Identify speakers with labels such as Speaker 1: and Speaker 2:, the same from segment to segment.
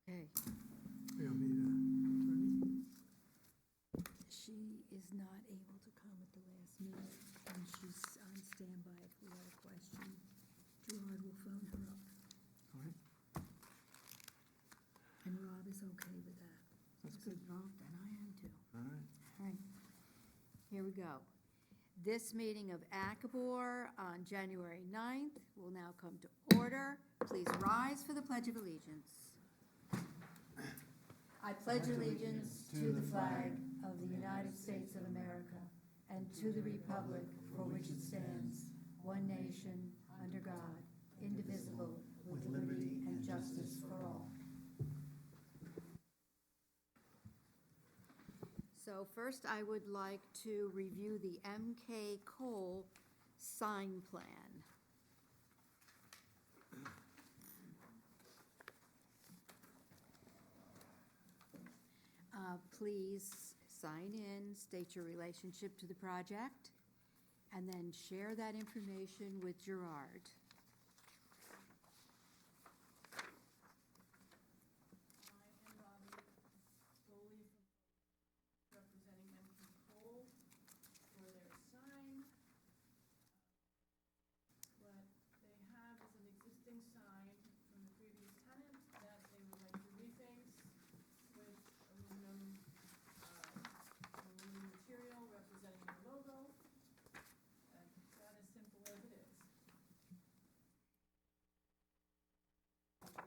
Speaker 1: Okay,
Speaker 2: You want me to, attorney?
Speaker 1: she is not able to come at the last minute, and she's on standby if we have a question. Gerard will phone her up,
Speaker 2: All right,
Speaker 1: and Rob is okay with that.
Speaker 2: that's good.
Speaker 1: Rob, and I am too.
Speaker 2: All right.
Speaker 1: All right, here we go. This meeting of ACABOR on January 9th will now come to order. Please rise for the Pledge of Allegiance. I pledge allegiance to the flag of the United States of America and to the republic for which it stands, one nation, under God, indivisible, with liberty and justice for all. So first, I would like to review the MK Cole sign plan. Please sign in, state your relationship to the project, and then share that information with Gerard.
Speaker 3: I am Robbie Foley representing MK Cole for their sign. What they have is an existing sign from the previous tenant that they would like to reface with aluminum material representing their logo. And that is simple as it is.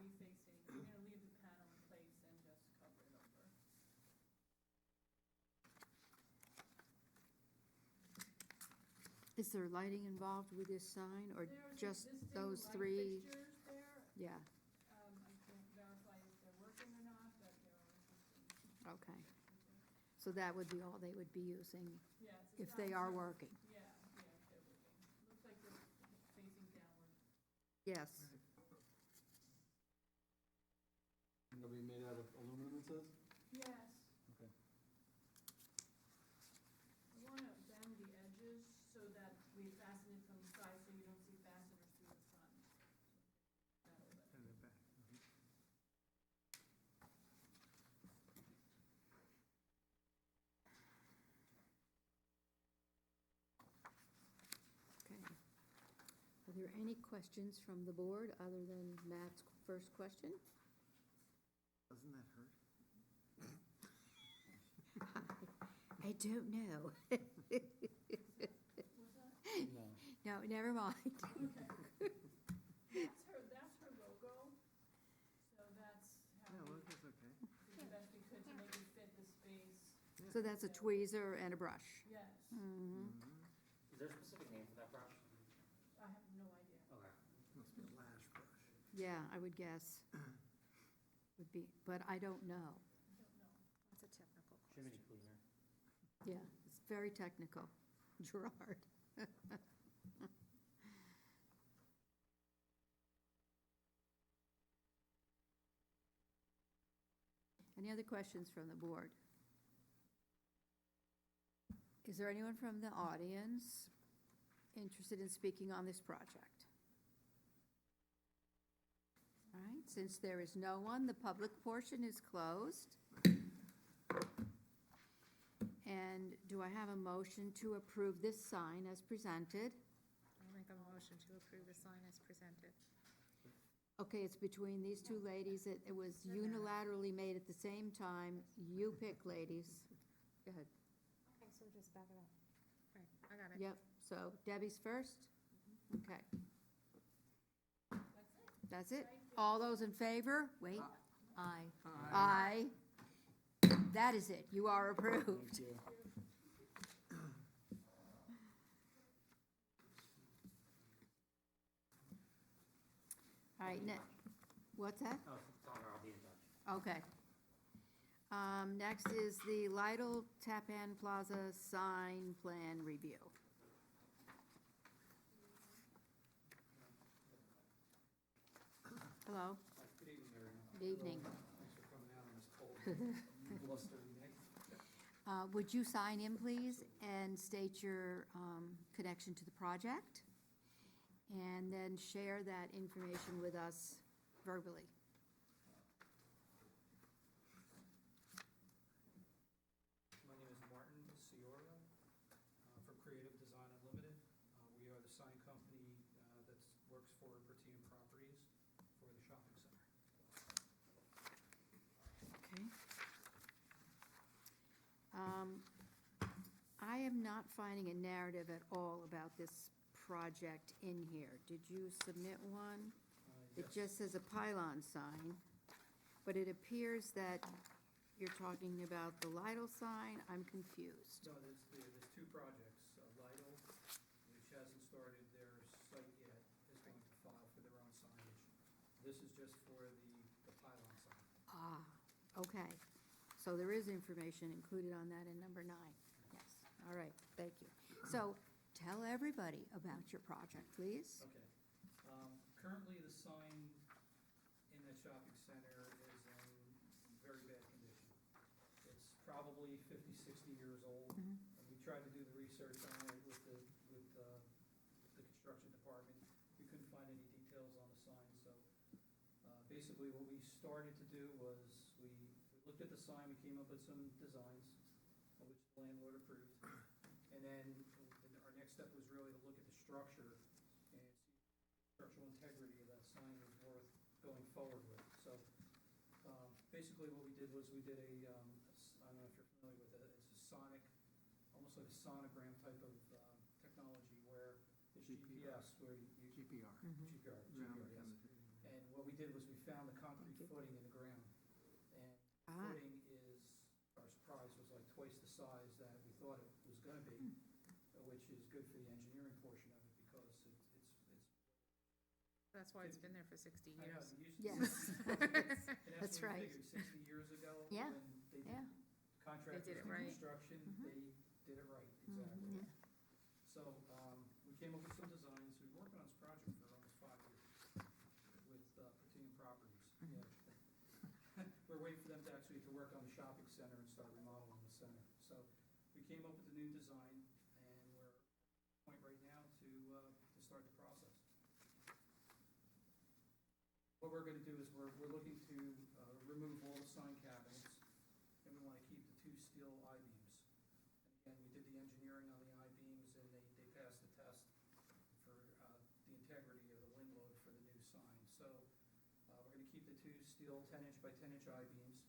Speaker 3: Refacing, we're gonna leave the panel in place and just cover it over.
Speaker 1: Is there lighting involved with this sign, or
Speaker 3: There's
Speaker 1: just
Speaker 3: existing
Speaker 1: those
Speaker 3: light
Speaker 1: three?
Speaker 3: fixtures there.
Speaker 1: Yeah,
Speaker 3: I can't verify if they're working or not, but there are existing.
Speaker 1: okay. So that would be all they would be using
Speaker 3: Yeah,
Speaker 1: if
Speaker 3: it's
Speaker 1: they
Speaker 3: not
Speaker 1: are
Speaker 3: zero.
Speaker 1: working.
Speaker 3: Yeah, they're working. Looks like they're facing downward.
Speaker 1: Yes,
Speaker 4: And they'll be made out of aluminum, it says?
Speaker 3: Yes.
Speaker 4: Okay.
Speaker 3: We want to bend the edges so that we fasten it from the side so you don't see fasteners through the front. That'll let-
Speaker 2: And the back.
Speaker 1: okay. Are there any questions from the board other than Matt's first question?
Speaker 2: Doesn't that hurt?
Speaker 1: I don't know.
Speaker 4: No.
Speaker 1: No, never mind.
Speaker 3: That's her logo. So that's how
Speaker 2: Yeah,
Speaker 3: we
Speaker 2: well, that's okay.
Speaker 3: did the best we could to make it fit the space.
Speaker 1: So that's a tweezer and a brush.
Speaker 3: Yes.
Speaker 1: Mhm.
Speaker 5: Is there a specific name for that brush?
Speaker 3: I have no idea.
Speaker 5: Okay.
Speaker 2: Must be a lash brush.
Speaker 1: Yeah, I would guess. Would be, but I don't know.
Speaker 3: I don't know.
Speaker 1: That's a technical
Speaker 5: Chimney cleaner.
Speaker 1: Yeah, it's very technical, Gerard. Any other questions from the board? Is there anyone from the audience interested in speaking on this project? All right, since there is no one, the public portion is closed. And do I have a motion to approve this sign as presented?
Speaker 6: I'll make a motion to approve the sign as presented.
Speaker 1: Okay, it's between these two ladies. It was unilaterally made at the same time. You pick, ladies. Go ahead.
Speaker 6: Okay, so just back it up. Right, I got it.
Speaker 1: Yep, so Debbie's first? Okay,
Speaker 3: That's it.
Speaker 1: that's it. All those in favor? Wait. Aye.
Speaker 2: Aye.
Speaker 1: Aye. That is it. You are approved.
Speaker 4: Thank you.
Speaker 1: All right, what's that?
Speaker 5: Oh, it's on our, I'll be in touch.
Speaker 1: Okay. Next is the Lytle Tappan Plaza sign plan review. Hello,
Speaker 4: Good evening, everyone.
Speaker 1: good evening.
Speaker 4: Thanks for coming out on this cold, blustery day.
Speaker 1: Would you sign in, please, and state your connection to the project? And then share that information with us verbally. I am not finding a narrative at all about this project in here. Did you submit one? It
Speaker 4: Yes.
Speaker 1: just says a pylon sign, but it appears that you're talking about the Lidl sign. I'm confused.
Speaker 4: No, there's two projects. Lidl, which hasn't started their site yet, is going to file for their own signage. This is just for the pylon sign.
Speaker 1: Ah, okay. So there is information included on that in number 9. Yes, all right, thank you. So tell everybody about your project, please.
Speaker 4: Okay. Currently, the sign in the shopping center is in very bad condition. It's probably 50, 60 years old.
Speaker 1: Mhm.
Speaker 4: And we tried to do the research on it with the construction department. We couldn't find any details on the sign, so basically what we started to do was we looked at the sign, we came up with some designs, which the landlord approved. And then our next step was really to look at the structure and see if the structural integrity of that sign was worth going forward with. So basically what we did was we did I don't know if you're familiar with it, it's a sonic, almost like a sonogram type of technology where it's GPS, where you
Speaker 2: GPR.
Speaker 4: GPR,
Speaker 2: Ground
Speaker 4: yes.
Speaker 2: penetrating.
Speaker 4: And what we did was we found the concrete
Speaker 1: Okay.
Speaker 4: footing in the ground. And
Speaker 1: Ah.
Speaker 4: footing is, our surprise, was like twice the size that we thought it was gonna be, which is good for the engineering portion of it because it's
Speaker 6: That's why it's been there for 60
Speaker 4: I know,
Speaker 6: years.
Speaker 4: usually.
Speaker 1: Yes.
Speaker 4: And
Speaker 1: That's
Speaker 4: what we
Speaker 1: right.
Speaker 4: figured 60 years ago,
Speaker 1: Yeah,
Speaker 4: when they
Speaker 1: yeah.
Speaker 4: contracted
Speaker 6: They did it
Speaker 4: for
Speaker 6: right.
Speaker 4: construction,
Speaker 1: Mhm.
Speaker 4: they did it right, exactly.
Speaker 1: Mhm.
Speaker 4: So, we came up with some designs, we've been working on this project for almost 5 years with Platinum Properties.
Speaker 1: Mhm.
Speaker 4: Yeah. We're waiting for them to actually to work on the shopping center and start remodeling the center. So, we came up with a new design, and we're at the point right now to start the process. What we're gonna do is we're looking to remove all the sign cabinets, and we wanna keep the 2 steel I-beams. And again, we did the engineering on the I-beams, and they passed the test for the integrity of the wind load for the new sign. So, we're gonna keep the 2 steel 10-inch by 10-inch I-beams,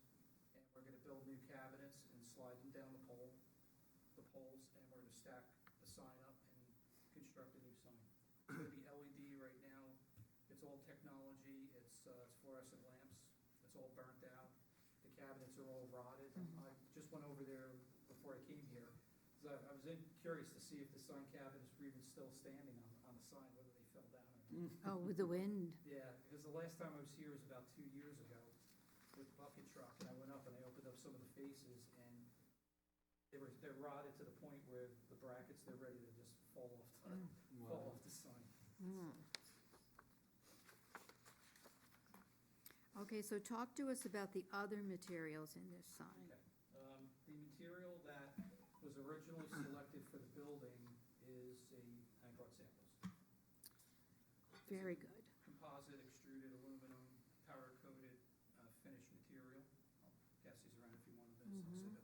Speaker 4: and we're gonna build new cabinets and slide them down the poles, and we're gonna stack the sign up and construct a new sign. It's gonna be LED right now. It's all technology, it's fluorescent lamps, it's all burnt out. The cabinets are all rotted.
Speaker 1: Mhm.
Speaker 4: I just went over there before I came here, because I was curious to see if the sign cabinets were even still standing on the sign, whether they fell down or not.
Speaker 1: Oh, with the wind.
Speaker 4: Yeah, because the last time I was here was about 2 years ago with the bucket truck, and I went up and I opened up some of the faces, and they're rotted to the point where the brackets, they're ready to just fall off the sign.
Speaker 1: Mm. Okay, so talk to us about the other materials in this sign.
Speaker 4: Okay. The material that was originally selected for the building is I brought samples.
Speaker 1: Very
Speaker 4: It's a
Speaker 1: good.
Speaker 4: Composite extruded aluminum, powder-coated, finished material. I'll pass these around if you want them.
Speaker 1: Mhm.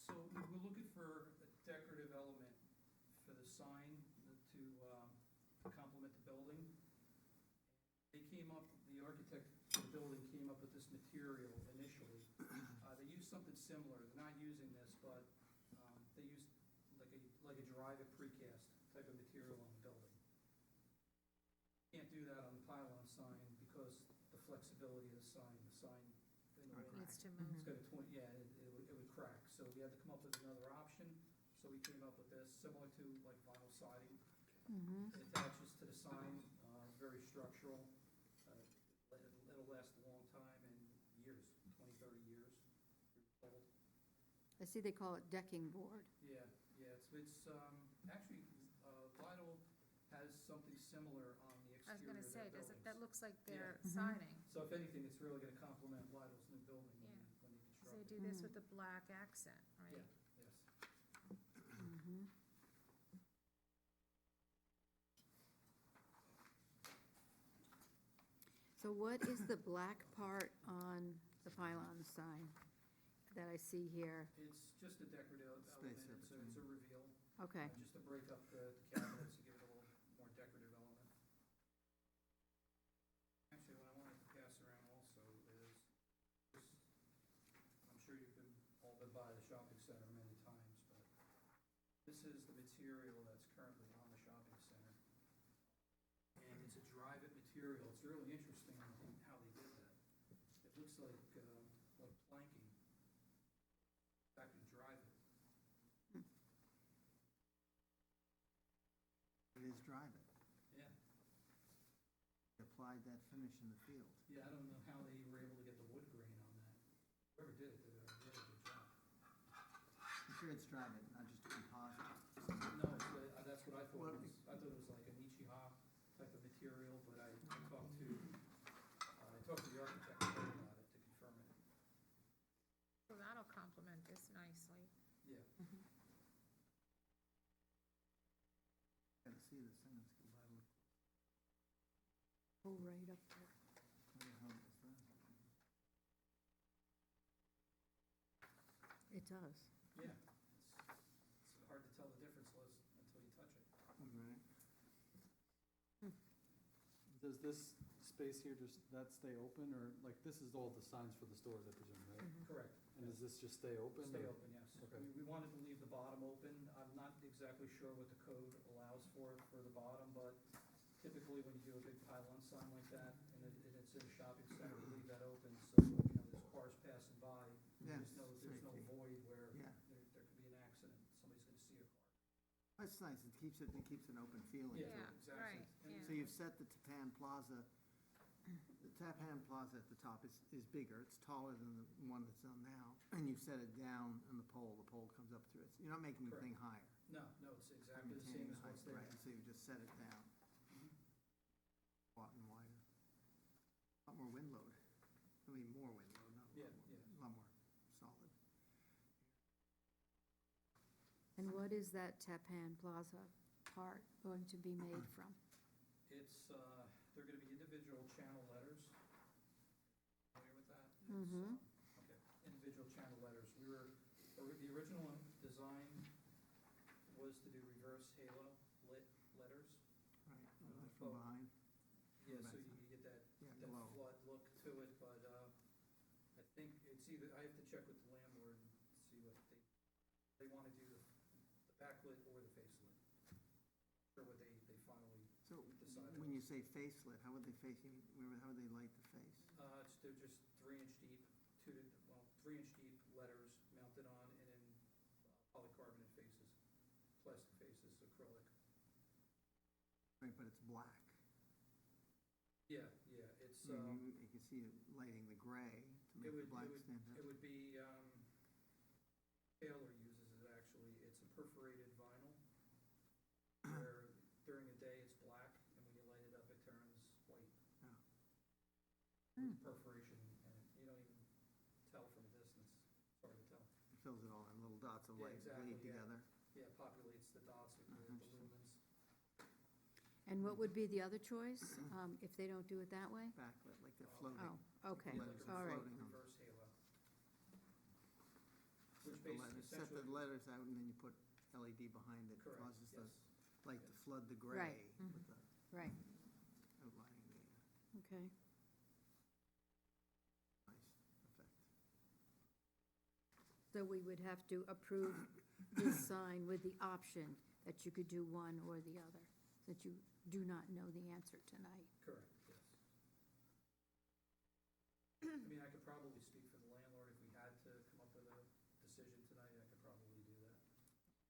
Speaker 4: So we're looking for a decorative element for the sign to complement the building. The architect for the building came up with this material initially. They used something similar. They're not using this, but they used like a drive-it precast type of material on the building. Can't do that on the pylon sign because the flexibility of the sign in the wind.
Speaker 6: Needs to
Speaker 1: Mhm.
Speaker 6: move.
Speaker 4: It's got a it would crack, so we had to come up with another option. So we came up with this, similar to like vinyl siding.
Speaker 1: Mhm.
Speaker 4: It attaches to the sign, very structural. It'll last a long time and years, 20, 30 years. Old.
Speaker 1: I see they call it decking board.
Speaker 4: Yeah, it's actually, Lidl has something similar on the
Speaker 6: I was
Speaker 4: exterior
Speaker 6: gonna
Speaker 4: of
Speaker 6: say,
Speaker 4: their
Speaker 6: does
Speaker 4: buildings.
Speaker 6: that looks like their
Speaker 1: Mhm.
Speaker 6: siding.
Speaker 4: So if anything, it's really gonna complement Lidl's new building when
Speaker 6: Yeah.
Speaker 4: they
Speaker 6: So
Speaker 4: construct
Speaker 6: they
Speaker 4: it.
Speaker 6: do this
Speaker 1: Mm.
Speaker 6: with the black accent,
Speaker 4: Yeah,
Speaker 6: right?
Speaker 4: yes.
Speaker 1: Mhm. So what is the black part on the pylon sign that I see here?
Speaker 4: It's just a decorative
Speaker 2: Space
Speaker 4: element,
Speaker 2: there
Speaker 4: it's a
Speaker 2: between.
Speaker 4: reveal.
Speaker 1: Okay,
Speaker 4: Just to break up the cabinets and give it a little more decorative element. Actually, what I wanted to pass around also is by the shopping center many times, but this is the material that's currently on the shopping center. And it's a drive-it material. It's really interesting how they did that. It looks like planking. Back in drive-it.
Speaker 2: It is drive-it.
Speaker 4: Yeah.
Speaker 2: They applied that finish in the field.
Speaker 4: Yeah, I don't know how they were able to get the wood grain on that. Whoever did it did a really good job.
Speaker 2: I'm sure it's drive-it, not just a composite.
Speaker 4: No, that's what I thought
Speaker 2: Well,
Speaker 4: it was. I thought it was like a Nichiha type of material, but I talked to the architect about it to confirm it.
Speaker 6: So that'll complement this nicely.
Speaker 4: Yeah.
Speaker 2: Gotta see this thing, let's go by and look.
Speaker 1: Oh, right up there.
Speaker 2: Where the hell is that?
Speaker 1: It does.
Speaker 4: Yeah, it's hard to tell the difference, Liz, until you touch it.
Speaker 2: Right.
Speaker 7: Does this space here just, that stay open, or, like, this is all the signs for the stores, I presume, right?
Speaker 4: Correct.
Speaker 7: And does this just stay open?
Speaker 4: Stay
Speaker 7: or-
Speaker 4: open, yes.
Speaker 7: Okay.
Speaker 4: We wanted to leave the bottom open. I'm not exactly sure what the code allows for the bottom, but typically when you do a big pylon sign like that, and it's in a shopping center, we leave that open, so, there's cars passing by.
Speaker 2: Yes,
Speaker 4: There's no
Speaker 2: safety.
Speaker 4: void where
Speaker 2: Yeah.
Speaker 4: there could be an accident, somebody's gonna see a car.
Speaker 2: That's nice, it keeps an open feeling.
Speaker 4: Yeah,
Speaker 2: to it.
Speaker 4: exactly.
Speaker 6: Right,
Speaker 4: And
Speaker 6: yeah.
Speaker 2: So you've set the Tappan Plaza, the Tappan Plaza at the top is bigger, it's taller than the one that's on now, and you've set it down on the pole comes up through it. You're not making the thing higher.
Speaker 4: No, it's exactly the
Speaker 2: Maintaining
Speaker 4: same as
Speaker 2: height,
Speaker 4: what's there.
Speaker 2: right, so you just set it down,
Speaker 4: Mhm.
Speaker 2: a lot and wider. A lot more wind load, I mean, more wind load, not a
Speaker 4: Yeah,
Speaker 2: lot more,
Speaker 4: yeah.
Speaker 2: a lot more solid.
Speaker 1: And what is that Tappan Plaza part going to be made from?
Speaker 4: It's, they're gonna be individual channel letters. Familiar with that? It's,
Speaker 1: Mhm.
Speaker 4: Okay, individual channel letters. The original design was to do reverse halo lit letters.
Speaker 2: Right,
Speaker 4: Oh.
Speaker 2: from behind,
Speaker 4: Yeah, so
Speaker 2: Backside.
Speaker 4: you get that
Speaker 2: yeah,
Speaker 4: that
Speaker 2: glow.
Speaker 4: flood look to it, but, I think it's either, I have to check with the landlord and see what they wanna do the backlit or the facelit. Or what they finally
Speaker 2: So,
Speaker 4: decided.
Speaker 2: when you say facelit, how would they face, how would they light the face?
Speaker 4: They're just 3-inch deep, 3-inch deep letters mounted on, and then polycarbonate faces, plastic faces, acrylic.
Speaker 2: Right, but it's black.
Speaker 4: Yeah, it's,
Speaker 2: You can see it lighting the gray to make the black stand
Speaker 4: it
Speaker 2: out.
Speaker 4: would be, Taylor uses it actually, it's a perforated vinyl, where during the day it's black, and when you light it up, it turns white.
Speaker 2: Yeah.
Speaker 4: With perforation, and you don't even tell from a distance, it's hard to tell.
Speaker 2: It fills it all in little dots of
Speaker 4: Yeah,
Speaker 2: light
Speaker 4: exactly,
Speaker 2: bleed
Speaker 4: yeah.
Speaker 2: together.
Speaker 4: Yeah, it populates the dots with the
Speaker 2: Interesting.
Speaker 4: lumens.
Speaker 1: And what would be the other choice, if they don't do it that way?
Speaker 2: Backlit, like they're floating.
Speaker 1: Oh, okay,
Speaker 2: The
Speaker 4: Like
Speaker 2: letters
Speaker 4: a
Speaker 2: are
Speaker 1: all right.
Speaker 2: floating on.
Speaker 4: Reverse halo. Which
Speaker 2: The
Speaker 4: basically,
Speaker 2: letters, set the
Speaker 4: essentially,
Speaker 2: letters out and then you put LED behind it.
Speaker 4: correct,
Speaker 2: Causes the
Speaker 4: yes.
Speaker 2: light to
Speaker 4: Yes.
Speaker 2: flood the gray
Speaker 1: Right,
Speaker 2: with the
Speaker 1: Right,
Speaker 2: outlining the
Speaker 1: okay.
Speaker 2: nice effect.
Speaker 1: So we would have to approve this sign with the option that you could do one or the other, that you do not know the answer tonight.
Speaker 4: Correct, yes. I mean, I could probably speak for the landlord, if we had to come up with a decision tonight, I could probably do that.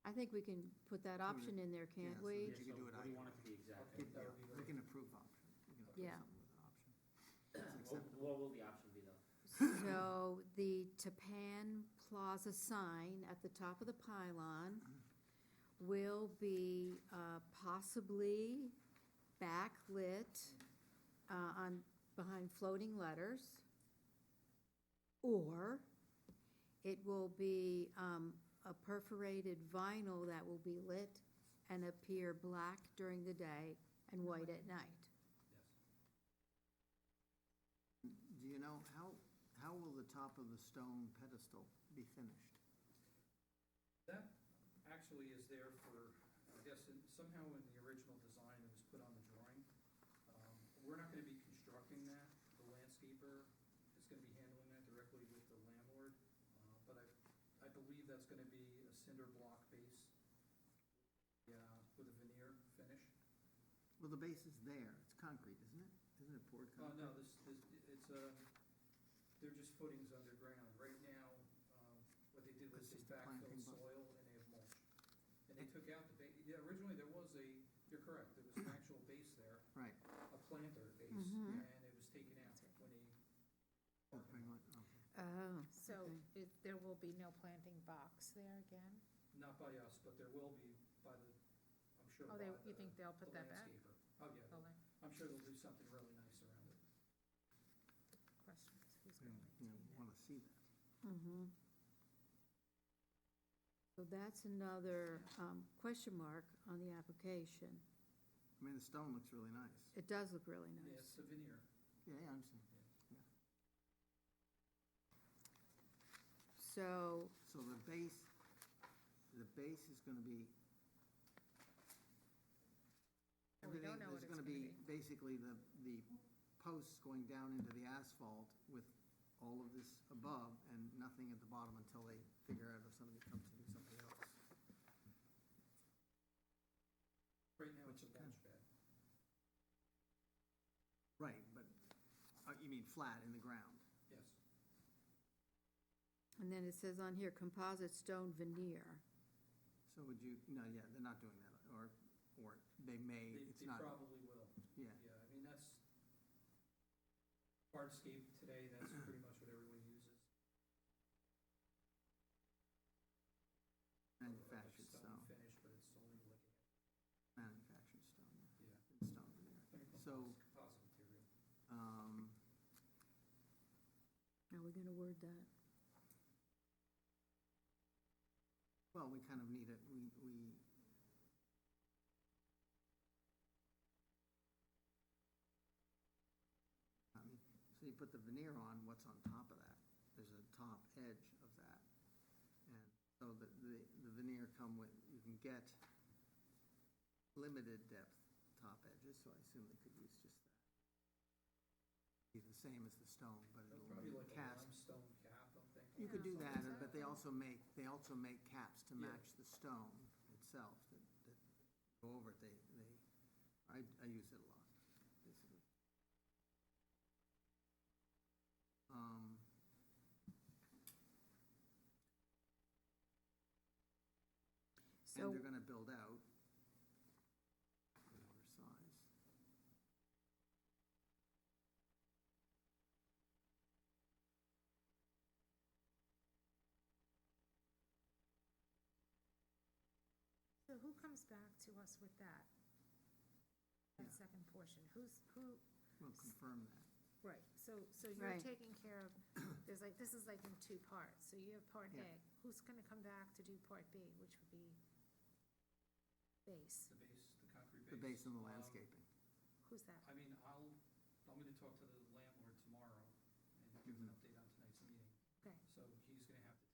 Speaker 1: I think we can put that option in there,
Speaker 2: Yeah,
Speaker 1: can't
Speaker 2: so
Speaker 1: we?
Speaker 2: that you could do it
Speaker 5: What do you
Speaker 2: either
Speaker 5: want it to be exactly?
Speaker 4: Okay, that would be
Speaker 2: We
Speaker 4: great.
Speaker 2: can approve option. We can approve
Speaker 1: Yeah.
Speaker 2: something with an option.
Speaker 5: What will the option be though?
Speaker 1: So the Tappan Plaza sign at the top of the pylon will be possibly backlit behind floating letters, or it will be a perforated vinyl that will be lit and appear black during the day and white at night.
Speaker 4: Yes.
Speaker 2: Do you know, how will the top of the stone pedestal be finished?
Speaker 4: That actually is there for, I guess, somehow in the original design, it was put on the drawing. We're not gonna be constructing that, the landscaper is gonna be handling that directly with the landlord. But I believe that's gonna be a cinder block base, with a veneer finish.
Speaker 2: Well, the base is there, it's concrete, isn't it? Isn't it poured
Speaker 4: Oh,
Speaker 2: concrete?
Speaker 4: no, it's, they're just footings underground. Right now, what they did was
Speaker 2: It's
Speaker 4: they
Speaker 2: just a
Speaker 4: backfilled
Speaker 2: planting box.
Speaker 4: soil and they have mulch. And they took out the base, yeah, originally there was you're correct, there was an actual base there,
Speaker 2: Right.
Speaker 4: a planter base,
Speaker 1: Mhm.
Speaker 4: and it was taken out when they.
Speaker 2: Oh, pretty much, okay.
Speaker 1: Oh,
Speaker 6: So there will be no planting box there again?
Speaker 4: Not by us, but there will be by the, I'm sure
Speaker 6: Oh,
Speaker 4: by
Speaker 6: you
Speaker 4: the
Speaker 6: think they'll put that back?
Speaker 4: landscaper. Oh, yeah,
Speaker 6: Oh, like,
Speaker 4: I'm sure they'll do something really nice around it.
Speaker 6: questions, who's
Speaker 2: We,
Speaker 6: going
Speaker 2: you
Speaker 6: to
Speaker 2: know,
Speaker 6: maintain it?
Speaker 2: wanna see that.
Speaker 1: mm-hmm. So that's another question mark on the application.
Speaker 2: I mean, the stone looks really nice.
Speaker 1: It does look really
Speaker 4: Yeah,
Speaker 1: nice.
Speaker 4: it's a veneer.
Speaker 2: Yeah, I understand.
Speaker 1: So,
Speaker 2: So the base is gonna be,
Speaker 6: Well, we don't
Speaker 2: everything,
Speaker 6: know what
Speaker 2: there's
Speaker 6: it's
Speaker 2: gonna
Speaker 6: gonna
Speaker 2: be basically the posts going down into the asphalt with all of this above and nothing at the bottom until they figure out if somebody comes to do something else.
Speaker 4: Right now,
Speaker 2: Which
Speaker 4: it's a
Speaker 2: is kind
Speaker 4: mulch bed.
Speaker 2: Right, but, you mean flat in the ground?
Speaker 4: Yes.
Speaker 1: and then it says on here, composite stone veneer.
Speaker 2: So would you, no, yeah, they're not doing that, or they may, it's
Speaker 4: They
Speaker 2: not,
Speaker 4: probably will.
Speaker 2: yeah.
Speaker 4: Yeah, I mean, that's, hardscape today, that's pretty much what everyone uses.
Speaker 2: Manufactured
Speaker 4: Like
Speaker 2: stone,
Speaker 4: finish, but it's only like,
Speaker 2: manufactured stone, yeah,
Speaker 4: yeah,
Speaker 2: and stone veneer. So,
Speaker 4: composite material.
Speaker 1: How are we gonna word that?
Speaker 2: well, we kind of need it, so you put the veneer on, what's on top of that? There's a top edge of that. And so the veneer come with, you can get limited depth top edges, so I assume they could use just that. Be the same as the stone, but it'll
Speaker 4: Probably
Speaker 2: be
Speaker 4: like a
Speaker 2: cast.
Speaker 4: limestone cap, I'm thinking.
Speaker 2: You could do
Speaker 6: Yeah,
Speaker 2: that,
Speaker 6: something
Speaker 2: but they
Speaker 6: like
Speaker 2: also make caps to
Speaker 4: Yeah.
Speaker 2: match the stone itself that go over it. I use it a lot, basically.
Speaker 1: So,
Speaker 2: And they're gonna build out, whatever size.
Speaker 6: So who comes back to us with that? That
Speaker 2: Yeah.
Speaker 6: second portion, who,
Speaker 2: We'll confirm that.
Speaker 6: right, so you're
Speaker 1: Right.
Speaker 6: taking care of, this is like in two parts, so you have part
Speaker 2: Yeah.
Speaker 6: A. Who's gonna come back to do part B, which would be base?
Speaker 4: The base, the concrete base.
Speaker 2: The base and the landscaping.
Speaker 6: Who's that?
Speaker 4: I mean, I'm gonna talk to the landlord tomorrow and give an update on tonight's meeting.
Speaker 6: Okay.
Speaker 4: So he's gonna have to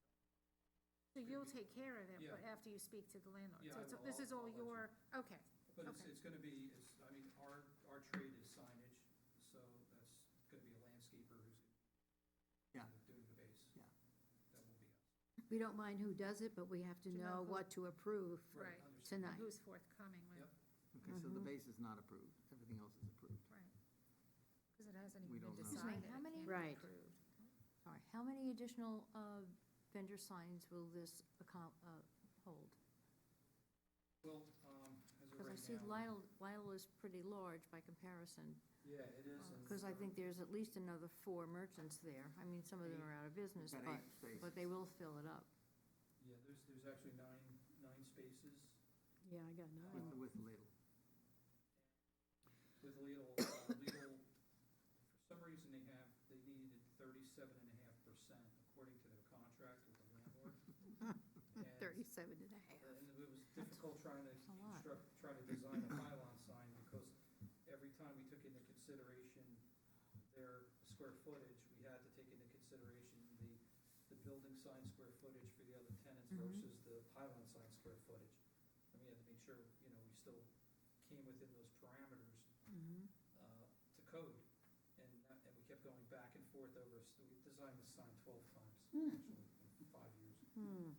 Speaker 6: So you'll take care of it,
Speaker 4: Yeah.
Speaker 6: but after you speak to the landlord?
Speaker 4: Yeah,
Speaker 6: So
Speaker 4: I
Speaker 6: it's-
Speaker 4: will.
Speaker 6: this is
Speaker 4: I'll
Speaker 6: all
Speaker 4: let you-
Speaker 6: your, okay,
Speaker 4: But it's,
Speaker 6: Okay.
Speaker 4: it's gonna be, I mean, our trade is signage, so that's gonna be a landscaper who's
Speaker 2: Yeah.
Speaker 4: gonna be doing the base.
Speaker 2: Yeah.
Speaker 4: That won't be us.
Speaker 1: we don't mind who does it, but we have to
Speaker 6: To know
Speaker 1: know
Speaker 6: who-
Speaker 1: what to approve
Speaker 6: right.
Speaker 4: Understood.
Speaker 1: tonight.
Speaker 6: Who's forthcoming with,
Speaker 4: Yep.
Speaker 2: Okay, so the
Speaker 1: Mhm.
Speaker 2: base is not approved, everything else is approved.
Speaker 6: right? Because it hasn't
Speaker 2: We
Speaker 6: even been
Speaker 2: don't know.
Speaker 1: Excuse me,
Speaker 6: decided,
Speaker 1: how
Speaker 6: it
Speaker 1: many-
Speaker 6: can't be
Speaker 1: Right.
Speaker 6: approved.
Speaker 1: Sorry, how many additional vendor signs will this hold?
Speaker 4: Well, as of
Speaker 1: Because I
Speaker 4: right
Speaker 1: see
Speaker 4: now.
Speaker 1: Lyle is pretty large by comparison,
Speaker 4: Yeah, it is. and-
Speaker 1: because I think there's at least another 4 merchants there. I mean, some of them are out of business,
Speaker 2: Got
Speaker 1: but,
Speaker 2: 8 spaces.
Speaker 1: but they will fill it up.
Speaker 4: Yeah, there's actually nine spaces.
Speaker 1: Yeah, I got
Speaker 2: With Lidl.
Speaker 4: With Lidl, for some reason they needed 37.5% according to their contract with the landlord. And
Speaker 1: 37 and a half.
Speaker 4: And it was difficult trying to
Speaker 1: a lot.
Speaker 4: try to design a pylon sign, because every time we took into consideration their square footage, we had to take into consideration the building sign square footage for the other tenants
Speaker 1: Mhm.
Speaker 4: versus the pylon sign square footage. And we had to make sure, we still came within those parameters
Speaker 1: Mhm.
Speaker 4: to code. And we kept going back and forth over, so we designed this sign 12 times,
Speaker 1: Hmm.
Speaker 4: actually, in 5 years.
Speaker 1: Hmm.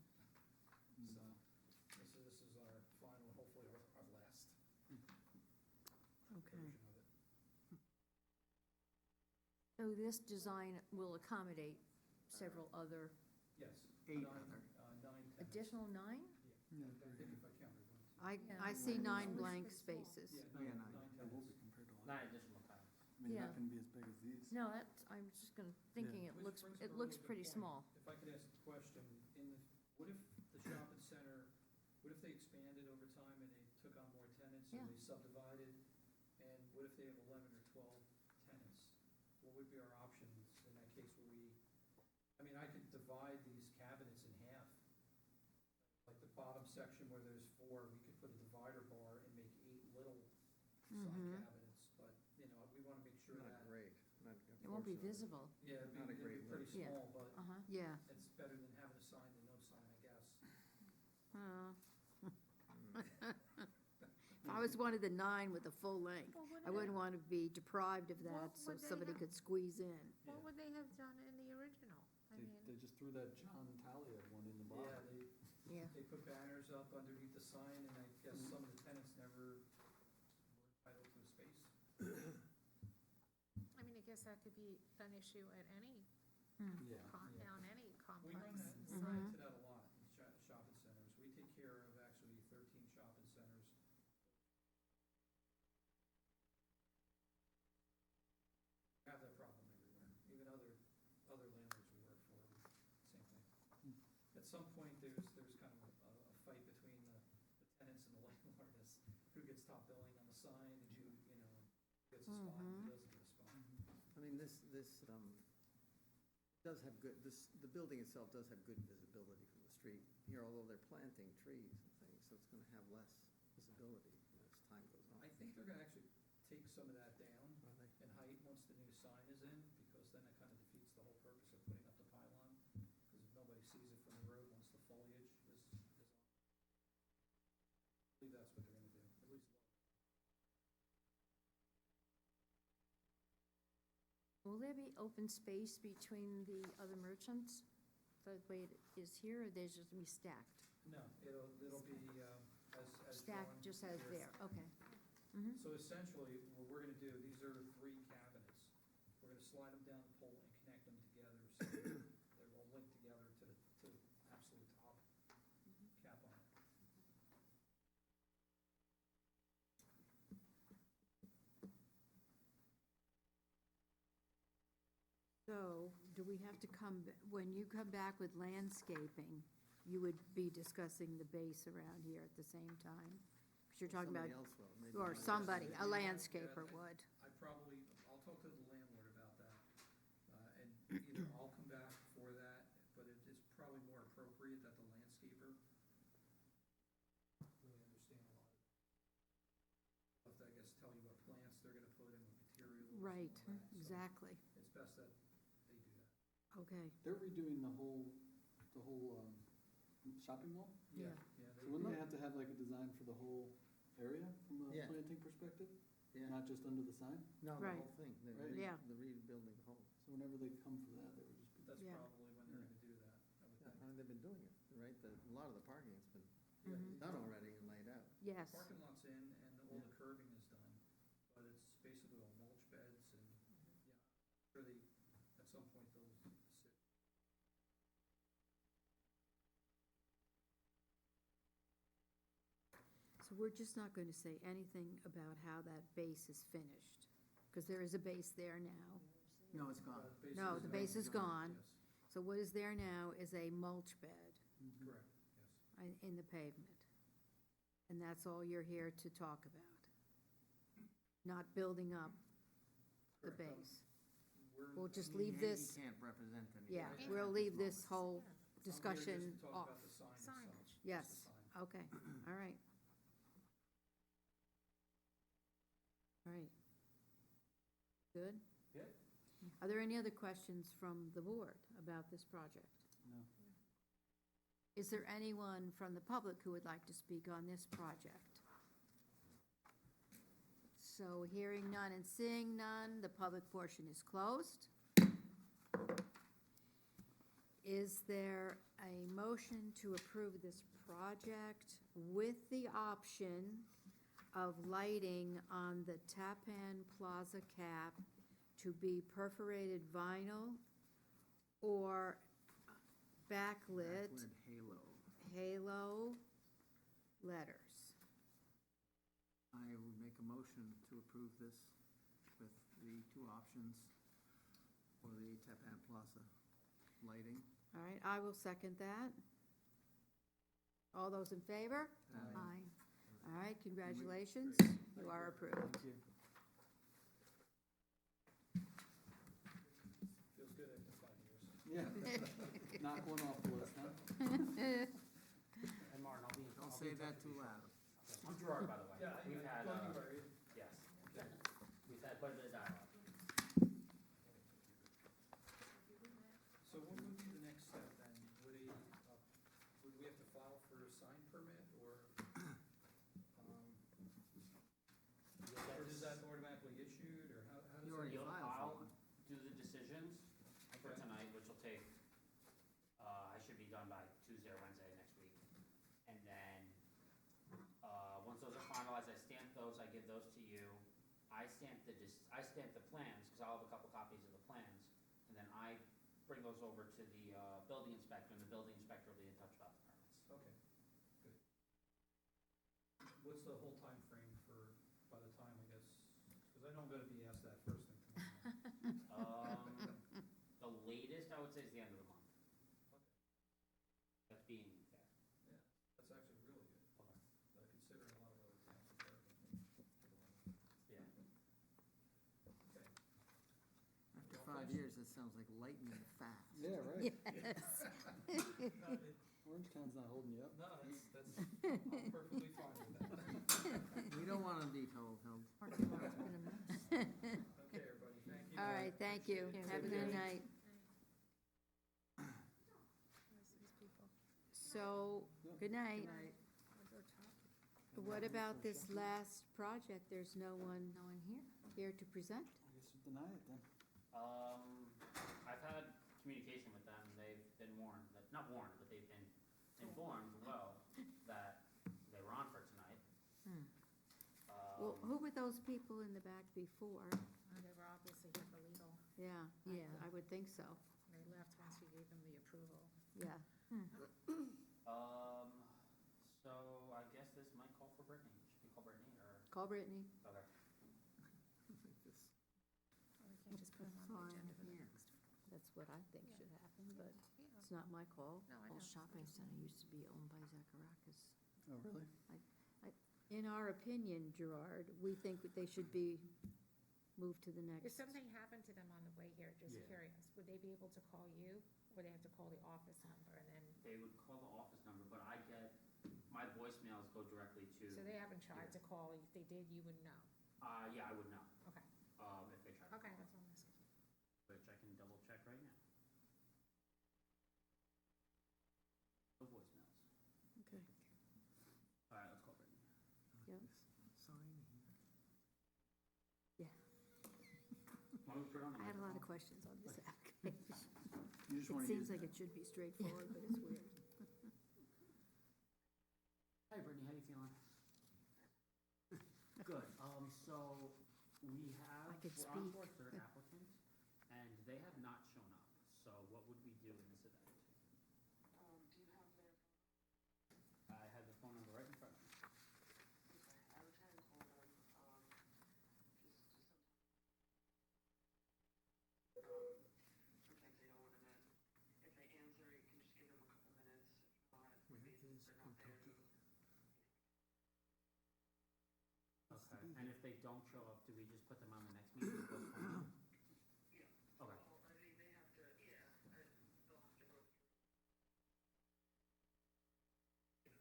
Speaker 1: Okay.
Speaker 4: version of it.
Speaker 1: So this design will accommodate several other,
Speaker 4: Yes.
Speaker 2: 8
Speaker 4: nine,
Speaker 2: other.
Speaker 4: 9 tenants.
Speaker 1: additional 9?
Speaker 4: Yeah, I think if I counted, 1, 2.
Speaker 1: I see
Speaker 6: Yeah.
Speaker 1: 9
Speaker 6: It's
Speaker 1: blank
Speaker 6: pretty small.
Speaker 1: spaces.
Speaker 4: Yeah,
Speaker 2: Oh, yeah,
Speaker 4: 9
Speaker 2: nine.
Speaker 7: It will be
Speaker 4: tenants.
Speaker 7: compared to.
Speaker 5: 9 additional times.
Speaker 7: I mean,
Speaker 1: Yeah.
Speaker 7: not gonna be as big as these.
Speaker 1: No, that's, I'm just gonna, thinking it
Speaker 4: Which
Speaker 1: looks,
Speaker 4: brings
Speaker 1: it
Speaker 4: up a
Speaker 1: looks
Speaker 4: really good
Speaker 1: pretty
Speaker 4: point.
Speaker 1: small.
Speaker 4: If I could ask a question, what if the shopping center, what if they expanded over time and they took on more tenants, or
Speaker 1: Yeah.
Speaker 4: they subdivided? And what if they have 11 or 12 tenants? What would be our options in that case where I mean, I could divide these cabinets in half. Like the bottom section where there's 4, we could put a divider bar and make 8 little
Speaker 1: Mhm.
Speaker 4: side cabinets, but, we wanna make sure
Speaker 2: Not
Speaker 4: that.
Speaker 2: great, not.
Speaker 1: It won't be
Speaker 2: unfortunately.
Speaker 1: visible.
Speaker 4: Yeah,
Speaker 2: Not a
Speaker 4: it'd
Speaker 2: great
Speaker 4: be pretty
Speaker 1: look. Yeah.
Speaker 4: small, but
Speaker 1: Uh-huh, yeah.
Speaker 4: it's better than having a sign than no sign, I guess.
Speaker 1: If I was one of the 9 with the full length,
Speaker 6: Well, what
Speaker 1: I
Speaker 6: do
Speaker 1: wouldn't
Speaker 6: they-
Speaker 1: want to be deprived of that,
Speaker 6: What
Speaker 1: so
Speaker 6: would they
Speaker 1: somebody
Speaker 6: have-
Speaker 1: could squeeze in.
Speaker 6: What
Speaker 4: Yeah.
Speaker 6: would they have done in the original? I
Speaker 7: They,
Speaker 6: mean,
Speaker 7: they just threw that John Talia one in the
Speaker 4: Yeah,
Speaker 7: bottom.
Speaker 1: Yeah.
Speaker 4: they put banners up underneath the sign, and I guess some of the tenants never were entitled to a space.
Speaker 6: I mean, I guess that could be an issue at any,
Speaker 7: Yeah.
Speaker 4: Yeah.
Speaker 6: on any
Speaker 4: We
Speaker 6: complex.
Speaker 4: run that, we
Speaker 1: Mhm.
Speaker 4: run into that a lot in shopping centers. We take care of actually 13 shopping centers. We have that problem everywhere, even other landlords we work for, same thing. At some point, there's kind of a fight between the tenants and the landlord as who gets top billing on the sign and who, gets a spot and who doesn't get a spot.
Speaker 2: I mean, this does have the building itself does have good visibility from the street here, although they're planting trees and things, so it's gonna have less visibility as time goes on.
Speaker 4: I think they're gonna actually take some of that down
Speaker 2: Are they?
Speaker 4: in height once the new sign is in, because then it kind of defeats the whole purpose of putting up the pylon, because nobody sees it from the road once the foliage is on. I believe that's what they're gonna do, at least.
Speaker 1: Will there be open space between the other merchants, the way it is here, or there's just gonna be stacked?
Speaker 4: No, it'll be, as
Speaker 1: Stacked
Speaker 4: shown
Speaker 1: just as
Speaker 4: here.
Speaker 1: there, okay. Mhm.
Speaker 4: So essentially, what we're gonna do, these are 3 cabinets. We're gonna slide them down the pole and connect them together, so they're all linked together to the absolute top cap on it.
Speaker 1: So, do we have to when you come back with landscaping, you would be discussing the base around here at the same time? Because you're talking about,
Speaker 2: Somebody else will, maybe
Speaker 1: or
Speaker 2: one of the-
Speaker 1: somebody, a
Speaker 4: Yeah,
Speaker 1: landscaper
Speaker 4: yeah,
Speaker 1: would.
Speaker 4: I'll talk to the landlord about that, and either I'll come back for that, but it's probably more appropriate that the landscaper really understand a lot of it. Have to, I guess, tell you what plants they're gonna put in, what materials and all
Speaker 1: Right,
Speaker 4: that, so
Speaker 1: exactly.
Speaker 4: it's best that they do that.
Speaker 1: Okay,
Speaker 7: They're redoing the whole, shopping mall?
Speaker 1: Yeah.
Speaker 7: So wouldn't they have to have like a design for the whole area from a
Speaker 2: Yeah.
Speaker 7: planting perspective?
Speaker 2: Yeah,
Speaker 7: Not just under the sign?
Speaker 2: no, the
Speaker 1: Right.
Speaker 2: whole thing,
Speaker 7: Right.
Speaker 1: Yeah.
Speaker 2: the rebuilding the whole.
Speaker 7: So whenever they come for that, they would just be.
Speaker 4: That's
Speaker 1: Yeah.
Speaker 4: probably when they're gonna do that, I would
Speaker 2: Yeah,
Speaker 4: think.
Speaker 2: I mean, they've been doing it, right? A lot of the parking has been
Speaker 1: Mhm.
Speaker 2: done already and laid out.
Speaker 1: yes.
Speaker 4: Parking lot's in, and all
Speaker 2: Yeah.
Speaker 4: the curbing is done, but it's basically all mulch beds, and, yeah, I'm sure at some point they'll sit.
Speaker 1: So we're just not going to say anything about how that base is finished, because there is a base there now.
Speaker 2: No, it's gone.
Speaker 1: No, the base is gone.
Speaker 4: Yes,
Speaker 1: So what is there now is a mulch bed
Speaker 4: correct, yes.
Speaker 1: in the pavement. And that's all you're here to talk about? Not building up the
Speaker 4: Correct.
Speaker 1: base?
Speaker 4: We're-
Speaker 1: We'll just
Speaker 2: I mean,
Speaker 1: leave
Speaker 2: he
Speaker 1: this,
Speaker 2: can't represent anything.
Speaker 1: yeah,
Speaker 4: Yeah.
Speaker 1: we'll leave this whole
Speaker 6: Yeah.
Speaker 4: I'm here
Speaker 1: discussion
Speaker 4: just to talk
Speaker 1: off.
Speaker 4: about the sign itself,
Speaker 6: Signage.
Speaker 4: just
Speaker 1: Yes.
Speaker 4: the sign.
Speaker 1: Okay, all right. All right. Good?
Speaker 4: Yeah.
Speaker 1: Are there any other questions from the board about this project?
Speaker 7: No.
Speaker 1: Is there anyone from the public who would like to speak on this project? So hearing none and seeing none, the public portion is closed. Is there a motion to approve this project with the option of lighting on the Tappan Plaza cap to be perforated vinyl or backlit
Speaker 2: Backlit halo.
Speaker 1: halo letters.
Speaker 2: I would make a motion to approve this with the two options for the Tappan Plaza lighting.
Speaker 1: All right, I will second that. All those in favor?
Speaker 2: Aye.
Speaker 1: All right, congratulations, you are approved.
Speaker 7: Thank you.
Speaker 4: Feels good after 5 years.
Speaker 7: Yeah. Knock one off the list, huh?
Speaker 5: And Martin, I'll be.
Speaker 2: Don't
Speaker 5: I'll
Speaker 2: say
Speaker 5: be in touch
Speaker 2: that
Speaker 5: with
Speaker 2: too
Speaker 5: you
Speaker 2: loud.
Speaker 5: shortly. I'm Gerard, by the way.
Speaker 4: Yeah,
Speaker 5: We've had,
Speaker 4: don't you worry.
Speaker 5: yes, we've had quite a bit of dialogue.
Speaker 4: So what would be the next step then? Would we have to file for a sign permit or does that automatically issued or how does
Speaker 2: You
Speaker 4: that?
Speaker 2: already
Speaker 5: You'll
Speaker 2: filed
Speaker 5: file,
Speaker 2: for one.
Speaker 5: do the decisions for
Speaker 4: Okay.
Speaker 5: tonight, which will take, I should be done by Tuesday or Wednesday next week. And then, once those are finalized, I stamp those, I give those to you. I stamp the plans, because I'll have a couple copies of the plans. And then I bring those over to the, building inspector, and the building inspector will be in touch about the permits.
Speaker 4: Okay, good. What's the whole time frame for, by the time, I guess, because I know I'm gonna be asked that first thing tomorrow.
Speaker 5: The latest, I would say, is the end of the month.
Speaker 4: Okay.
Speaker 5: That's being fair.
Speaker 4: Yeah, that's actually really good,
Speaker 5: Okay.
Speaker 4: considering a lot of other towns are very.
Speaker 5: Yeah.
Speaker 4: Okay.
Speaker 2: After 5 years, that sounds like lightning fast.
Speaker 7: Yeah, right.
Speaker 1: Yes.
Speaker 4: No,
Speaker 7: Orangetown's not holding you up.
Speaker 4: that's, I'm perfectly fine with that.
Speaker 2: We don't want to be held.
Speaker 4: Okay, everybody, thank you.
Speaker 1: All right, thank you.
Speaker 4: Appreciate it.
Speaker 1: Have a good night.
Speaker 6: Those people.
Speaker 1: So, good night.
Speaker 6: I'll go talk.
Speaker 1: What about this last project? There's no one here to present?
Speaker 7: I guess we deny it then.
Speaker 5: I've had communication with them, they've been warned, not warned, but they've been informed, well, that they were on for tonight.
Speaker 1: Well, who were those people in the back before?
Speaker 6: They were obviously here for legal.
Speaker 1: Yeah, I would think so,
Speaker 6: They left once you gave them the approval.
Speaker 1: yeah.
Speaker 5: So I guess this might call for Brittany, should we call Brittany, or,
Speaker 1: Call Brittany.
Speaker 5: okay.
Speaker 6: Or we can just put them on the agenda for the next.
Speaker 1: That's what I think
Speaker 6: Yeah.
Speaker 1: should happen, but
Speaker 6: Yeah.
Speaker 1: it's not my call.
Speaker 6: No, I know.
Speaker 1: Shopping center used to be owned by Zacharakis.
Speaker 7: Oh, really?
Speaker 1: In our opinion, Gerard, we think that they should be moved to the next.
Speaker 6: If something happened to them on the way here, just
Speaker 5: Yeah.
Speaker 6: curious, would they be able to call you, or they have to call the office number and then,
Speaker 5: They would call the office number, but I get, my voicemails go directly to.
Speaker 6: so they haven't tried
Speaker 5: Yeah.
Speaker 6: to call, if they did, you would know?
Speaker 5: Yeah, I would know,
Speaker 6: Okay,
Speaker 5: if they tried to
Speaker 6: okay,
Speaker 5: call,
Speaker 6: that's all I'm asking.
Speaker 5: which I can double check right now. No voicemails.
Speaker 1: Okay.
Speaker 5: All right, let's call Brittany.
Speaker 1: Yep.
Speaker 2: This sign here.
Speaker 5: Want me to put it on the
Speaker 1: I had a lot of
Speaker 5: microphone?
Speaker 1: questions on this application.
Speaker 7: You just
Speaker 1: It
Speaker 7: want to
Speaker 1: seems
Speaker 7: use
Speaker 1: like it should be straightforward, but it's weird.
Speaker 5: Hi Brittany, how you feeling? Good, so we have,
Speaker 1: I could
Speaker 5: we're on to
Speaker 1: speak.
Speaker 5: our third applicant, and they have not shown up, so what would we do in this event?
Speaker 8: Do you have their,
Speaker 5: I have the phone number right in front of me.
Speaker 8: okay, I would try and call them, sometimes they don't wanna then, if they answer, you can just give them a couple minutes, if not,
Speaker 2: Where
Speaker 8: maybe
Speaker 2: is
Speaker 8: they're not there.
Speaker 2: Kentucky?
Speaker 5: Okay, and if they don't show up, do we just put them on the next meeting and postpone them?
Speaker 8: Yeah.
Speaker 5: Okay,
Speaker 8: Well, I mean, they have to, yeah, they'll have to go through.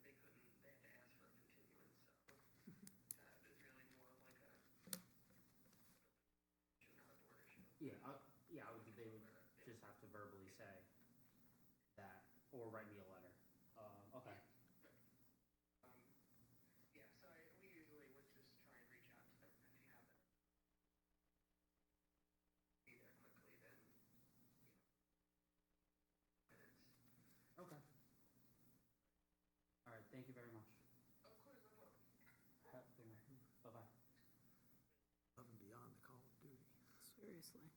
Speaker 8: They couldn't, they had to ask for a continuance, so, it's really more of like a, should not a board issue.
Speaker 5: yeah, I would, they would just have to verbally say that, or write me a letter. Okay,
Speaker 8: Yeah, so we usually would just try and reach out to them if you have it. Be there quickly, then, minutes.
Speaker 5: okay. All right, thank you very much.
Speaker 8: Of course, no problem.
Speaker 5: Have a good one.
Speaker 1: seriously.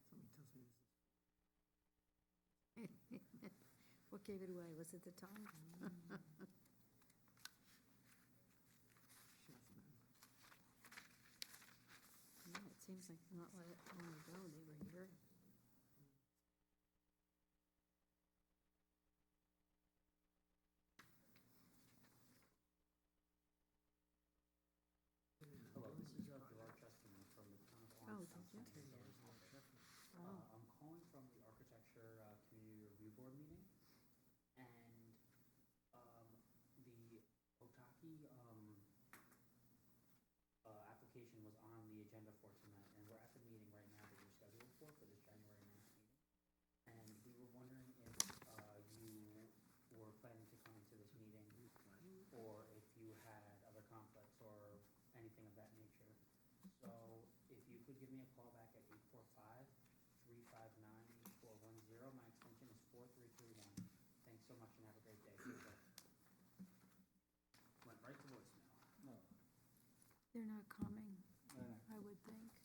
Speaker 2: Somebody tells me this is.
Speaker 1: What gave it away? Was it the time?
Speaker 2: Chessmen.
Speaker 1: Yeah, it seems like not long ago they were here.
Speaker 5: Hello, this is Gerard Chesterman from the town of
Speaker 1: Oh,
Speaker 5: Orangetown.
Speaker 1: did you?
Speaker 5: I'm calling from the Architecture Community Review Board meeting, and the Otaki application was on the agenda for tonight, and we're at the meeting right now that you're scheduled for this January 9th meeting. And we were wondering if you were planning to come into this meeting, or if you had other conflicts or anything of that nature. So if you could give me a call back at 845-359-8410. My extension is 4331. Thanks so much and have a great day. Take care. Went right to voicemail.
Speaker 7: No,
Speaker 1: They're not coming,
Speaker 7: no, no.
Speaker 1: I would think.
Speaker 7: Is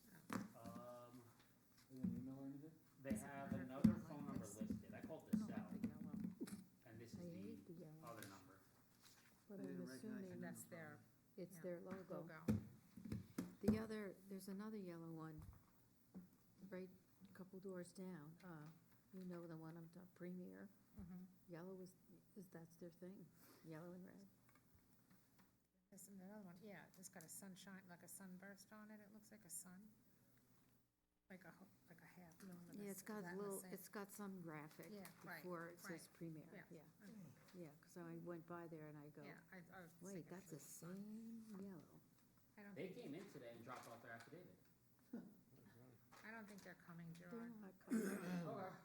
Speaker 7: there an email or anything?
Speaker 5: They have another phone number listed. I called the cell, and this
Speaker 1: I
Speaker 5: is
Speaker 1: hate
Speaker 5: the
Speaker 1: the yellow,
Speaker 5: other number.
Speaker 1: but
Speaker 2: They
Speaker 1: I'm
Speaker 2: didn't recognize
Speaker 1: assuming
Speaker 2: the
Speaker 6: That's their
Speaker 1: it's
Speaker 6: yeah,
Speaker 1: their logo.
Speaker 6: logo.
Speaker 1: The other, there's another yellow one, right a couple doors down. You know the one I'm talking, Premier.
Speaker 6: Mhm.
Speaker 1: Yellow that's their thing, yellow and red.
Speaker 6: There's another one, yeah, it's got a sunshine, like a sunburst on it, it looks like a sun. Like a half moon with a
Speaker 1: Yeah,
Speaker 6: s-
Speaker 1: it's got
Speaker 6: is that the
Speaker 1: little,
Speaker 6: same?
Speaker 1: it's got some graphic
Speaker 6: Yeah, right,
Speaker 1: before it says
Speaker 6: right.
Speaker 1: Premier,
Speaker 6: Yeah.
Speaker 1: yeah. Yeah, because I went by there and I go,
Speaker 6: Yeah, I was
Speaker 1: wait,
Speaker 6: thinking
Speaker 1: that's
Speaker 6: it
Speaker 1: the
Speaker 6: was a sun.
Speaker 1: same yellow.
Speaker 6: I don't
Speaker 5: They
Speaker 6: think,
Speaker 5: came in today and dropped off their affidavit.
Speaker 6: I don't think they're coming,
Speaker 1: They're
Speaker 6: Gerard.
Speaker 1: not coming.
Speaker 5: Okay.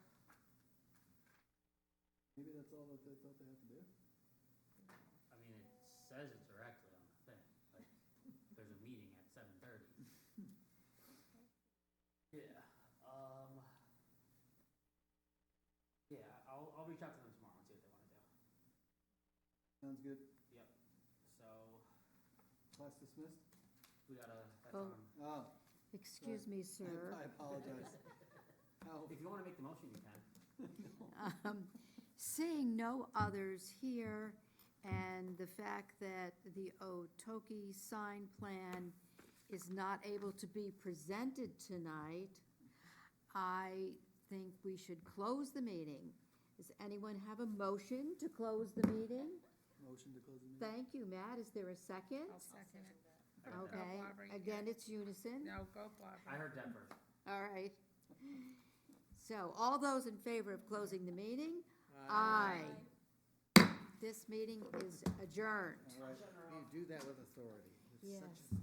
Speaker 7: Maybe that's all that they thought they had to do?
Speaker 5: I mean, it says it directly on the thing, like, there's a meeting at 7:30. Yeah, yeah, I'll reach out to them tomorrow and see what they wanna do.
Speaker 7: Sounds good.
Speaker 5: Yep, so,
Speaker 7: Class dismissed?
Speaker 5: we gotta, that's
Speaker 1: Oh.
Speaker 5: on,
Speaker 7: Oh,
Speaker 1: Excuse me, sir.
Speaker 7: I apologize. How,
Speaker 5: if you wanna make the motion, you can.
Speaker 1: Seeing no others here, and the fact that the Otoki sign plan is not able to be presented tonight, I think we should close the meeting. Does anyone have a motion to close the meeting?
Speaker 7: motion to close the meeting?
Speaker 1: Thank you, Matt. Is there a second?
Speaker 6: I'll second it.
Speaker 5: I got that.
Speaker 6: Go,
Speaker 1: Okay,
Speaker 6: Barbara, you
Speaker 1: again,
Speaker 6: got it.
Speaker 1: it's unison.
Speaker 6: No, go Barbara.
Speaker 5: I heard that first.
Speaker 1: All right. So, all those in favor of closing the meeting? Aye. This meeting is adjourned.
Speaker 2: All right, you do that with authority. It's such
Speaker 1: Yes.
Speaker 2: a-